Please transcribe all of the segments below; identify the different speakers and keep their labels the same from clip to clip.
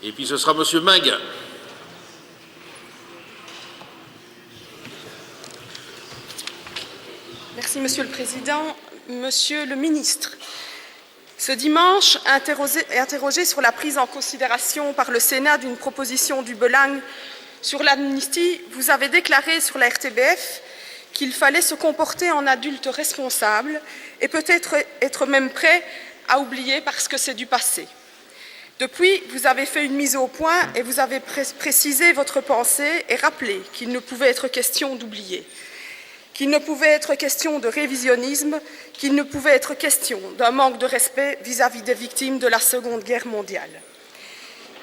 Speaker 1: Et puis ce sera Monsieur Minguin.
Speaker 2: Merci, Monsieur le Président. Monsieur le Ministre, ce dimanche, interrogé sur la prise en considération par le Sénat d'une proposition du Belang sur l'amnistie, vous avez déclaré sur la RTBF qu'il fallait se comporter en adulte responsable et peut-être être même prêt à oublier parce que c'est du passé. Depuis, vous avez fait une mise au point et vous avez précisé votre pensée et rappelé qu'il ne pouvait être question d'oublier, qu'il ne pouvait être question de révisionnisme, qu'il ne pouvait être question d'un manque de respect vis-à-vis des victimes de la Seconde Guerre mondiale.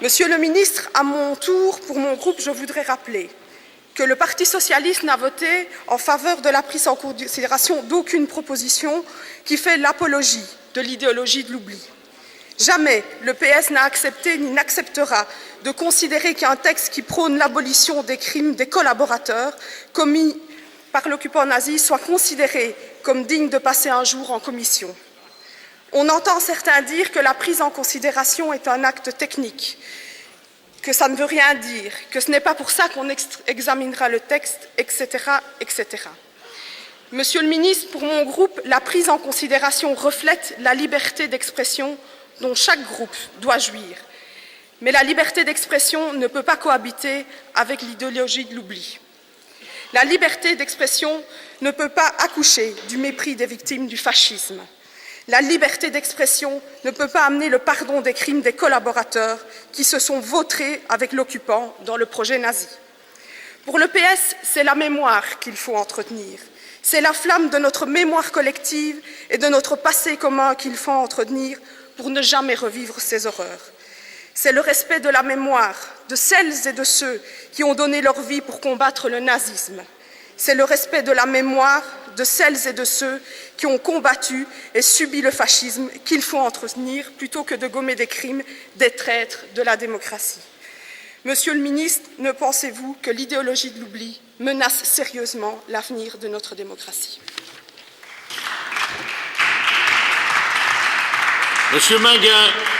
Speaker 2: Monsieur le ministre, à mon tour, pour mon groupe, je voudrais rappeler que le Parti socialiste n'a voté en faveur de la prise en considération d'aucune proposition qui fait l'apologie de l'idéologie de l'oubli. Jamais le PS n'a accepté ni n'acceptera de considérer qu'un texte qui prône l'abolition des crimes des collaborateurs commis par l'occupant nazi soit considéré comme digne de passer un jour en commission. On entend certains dire que la prise en considération est un acte technique, que ça ne veut rien dire, que ce n'est pas pour ça qu'on examinera le texte, etc., etc. Monsieur le ministre, pour mon groupe, la prise en considération reflète la liberté d'expression dont chaque groupe doit jouir. Mais la liberté d'expression ne peut pas cohabiter avec l'idéologie de l'oubli. La liberté d'expression ne peut pas accoucher du mépris des victimes du fascisme. La liberté d'expression ne peut pas amener le pardon des crimes des collaborateurs qui se sont vautrés avec l'occupant dans le projet nazi. Pour le PS, c'est la mémoire qu'il faut entretenir. C'est la flamme de notre mémoire collective et de notre passé commun qu'il faut entretenir pour ne jamais revivre ces horreurs. C'est le respect de la mémoire de celles et de ceux qui ont donné leur vie pour combattre le nazisme. C'est le respect de la mémoire de celles et de ceux qui ont combattu et subi le fascisme qu'il faut entretenir plutôt que de gommer des crimes des traîtres de la démocratie. Monsieur le ministre, ne pensez-vous que l'idéologie de l'oubli menace sérieusement l'avenir de notre démocratie?
Speaker 1: Monsieur Minguin.